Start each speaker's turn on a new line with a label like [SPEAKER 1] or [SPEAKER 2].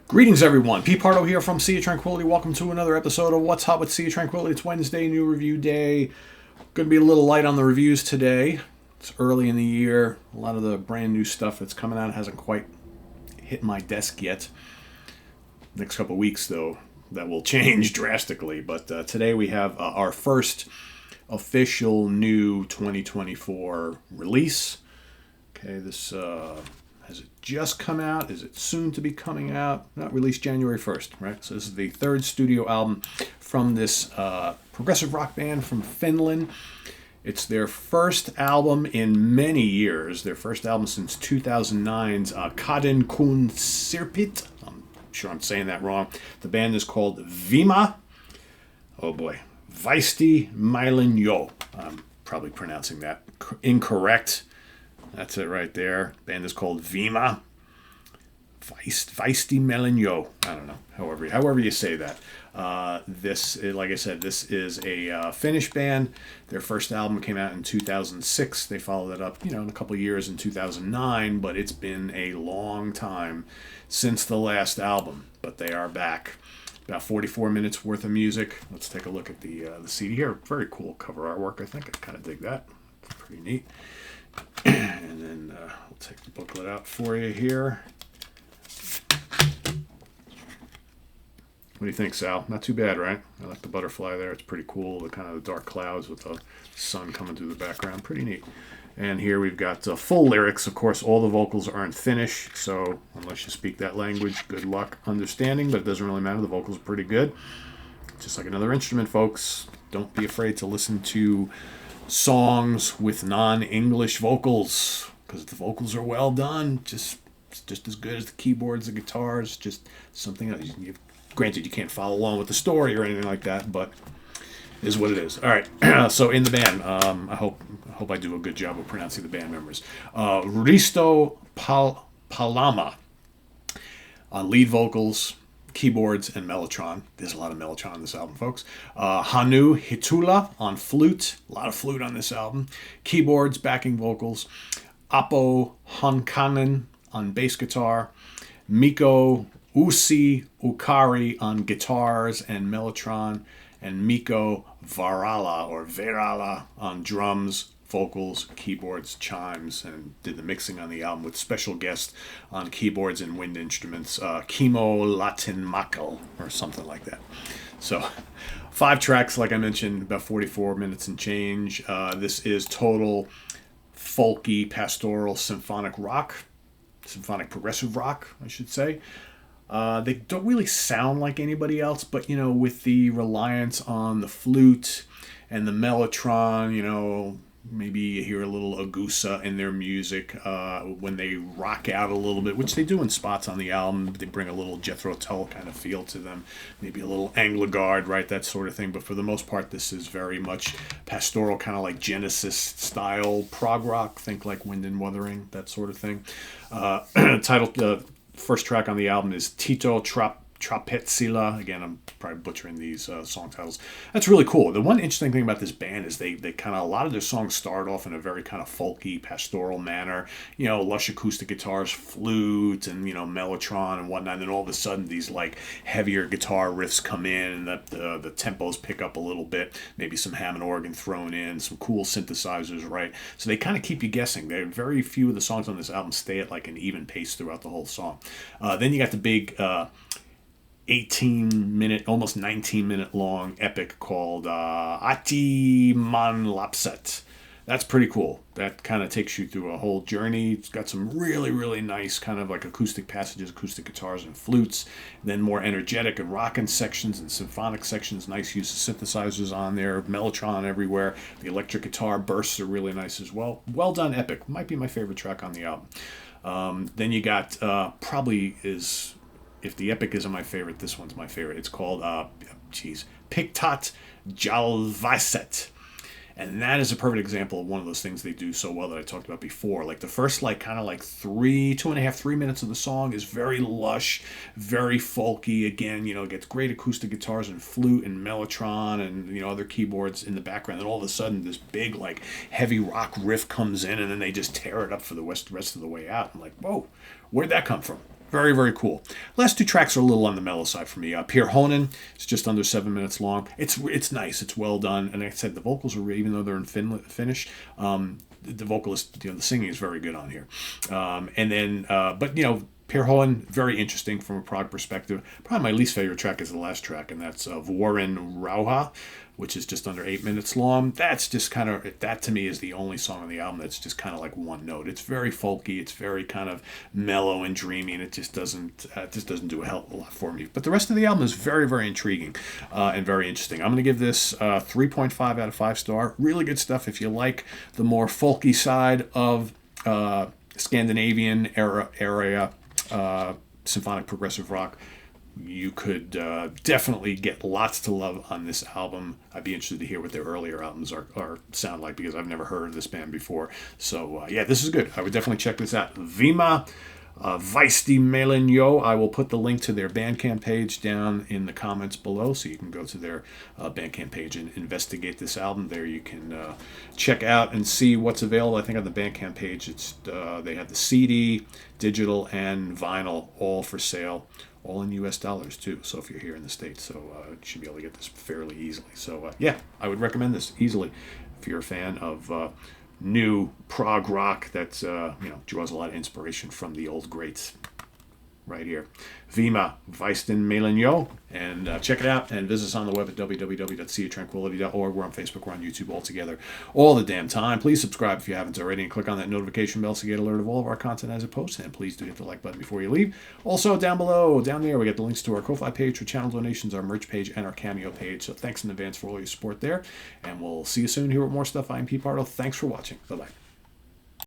[SPEAKER 1] Greetings, everyone. Pete Pardo here from Sea of Tranquility. Welcome to another episode of What's Hot with Sea of Tranquility. It's Wednesday, new review day. Going to be a little light on the reviews today. It's early in the year. A lot of the brand new stuff that's coming out hasn't quite hit my desk yet. Next couple of weeks, though, that will change drastically. But today we have our first official new 2024 release. Okay, this... has it just come out? Is it soon to be coming out? Not released January 1st, right? So this is the third studio album from this progressive rock band from Finland. It's their first album in many years. Their first album since 2009's Kaden kun sirpit. I'm sure I'm saying that wrong. The band is called Viima. Oh boy. Mielen Yö. I'm probably pronouncing that incorrect. That's it right there. Band is called Viima. Mielen Yö. I don't know. However you say that. Like I said, this is a Finnish band. Their first album came out in 2006. They followed it up, in a couple of years in 2009. But it's been a long time since the last album. But they are back. About 44 minutes worth of music. Let's take a look at the CD here. Very cool cover artwork, I think. I kind of dig that. It's pretty neat. And then we'll take the booklet out for you here. What do you think, Sal? Not too bad, right? I like the butterfly there. It's pretty cool. The kind of the dark clouds with the sun coming through the background. Pretty neat. And here we've got full lyrics. Of course, all the vocals are in Finnish. So unless you speak that language, good luck understanding. But it doesn't really matter. The vocals are pretty good. Just like another instrument, folks. Don't be afraid to listen to songs with non-English vocals, because the vocals are well done, just as good as the keyboards, the guitars, just something else. Granted, you can't follow along with the story or anything like that, but it is what it is. All right, so in the band, I hope I do a good job of pronouncing the band members. Risto Palama on lead vocals, keyboards, and mellotron. There's a lot of mellotron on this album, folks. Hannu Hitula on flute. A lot of flute on this album. Keyboards, backing vocals. Apo Honkanen on bass guitar. Mikko Usi Ukari on guitars and mellotron. And Mikko Verala on drums, vocals, keyboards, chimes, and did the mixing on the album with special guest on keyboards and wind instruments, Kimmo Latinmakel, or something like that. So 5 tracks, like I mentioned, about 44 minutes and change. This is total folky, pastoral, symphonic progressive rock, I should say. They don't really sound like anybody else, but, with the reliance on the flute and the mellotron, maybe you hear a little agusa in their music when they rock out a little bit, which they do in spots on the album. They bring a little Jethro Tull kind of feel to them, maybe a little Anglagard, right, that sort of thing. But for the most part, this is very much pastoral, kind of like Genesis style prog rock. Think like Wind and Wuthering, that sort of thing. First track on the album is Tito Trapezila. Again, I'm probably butchering these song titles. That's really cool. The one interesting thing about this band is they kind of, a lot of their songs start off in a very kind of folky, pastoral manner. Lush acoustic guitars, flute, and, mellotron and whatnot. And then all of a sudden, these like heavier guitar riffs come in, and the tempos pick up a little bit. Maybe some Hammond organ thrown in, some cool synthesizers, right? So they kind of keep you guessing. Very few of the songs on this album stay at like an even pace throughout the whole song. Then you got the big 18-minute, almost 19-minute long epic called Ati Man Lapset. That's pretty cool. That kind of takes you through a whole journey. It's got some really, really nice kind of like acoustic passages, acoustic guitars and flutes. Then more energetic and rockin' sections and symphonic sections. Nice use of synthesizers on there. Mellotron everywhere. The electric guitar bursts are really nice as well. Well done epic. Might be my favorite track on the album. Then you got if the epic isn't my favorite, this one's my favorite. It's called, Piktat Jalvaiset. And that is a perfect example of one of those things they do so well that I talked about before. Like the first, kind of 3 minutes of the song is very lush, very folky. Again, gets great acoustic guitars and flute and mellotron and, other keyboards in the background. And all of a sudden, this big, heavy rock riff comes in, and then they just tear it up for the rest of the way out. I'm like, whoa, where'd that come from? Very, very cool. Last two tracks are a little on the mellow side for me. Pirhonen is just under 7 minutes long. It's nice. It's well done. And like I said, the vocals are, even though they're in Finnish, the vocalist, the singing is very good on here. But Pirhonen, very interesting from a prog perspective. Probably my least favorite track is the last track, and that's Vuoren Rauha, which is just under 8 minutes long. That's just kind of, that to me is the only song on the album that's just kind of like one note. It's very folky, it's very kind of mellow and dreamy, and it just doesn't do a hell of a lot for me. But the rest of the album is very, very intriguing and very interesting. I'm going to give this 3.5 out of 5 star. Really good stuff if you like the more folky side of Scandinavian area symphonic progressive rock. You could definitely get lots to love on this album. I'd be interested to hear what their earlier albums are sound like, because I've never heard of this band before. So this is good. I would definitely check this out. Viima V. Mielen Yö. I will put the link to their Bandcamp page down in the comments below, so you can go to their Bandcamp page and investigate this album. There you can check out and see what's available. I think on the Bandcamp page, they have the CD, digital, and vinyl all for sale. All in US dollars too, so if you're here in the States, so you should be able to get this fairly easily. So I would recommend this easily if you're a fan of new prog rock that draws a lot of inspiration from the old greats. Right here, Viima V. Mielen Yö, and check it out and visit us on the web at www.seaoftranquility.org. We're on Facebook, we're on YouTube, all together, all the damn time. Please subscribe if you haven't already, and click on that notification bell to get alert of all of our content as it posts. And please do hit the like button before you leave. Also, down below, down there, we got the links to our Ko-Fi page for channel donations, our merch page, and our Cameo page. So thanks in advance for all your support there, and we'll see you soon here with more stuff. I'm Pete Pardo. Thanks for watching. Bye bye.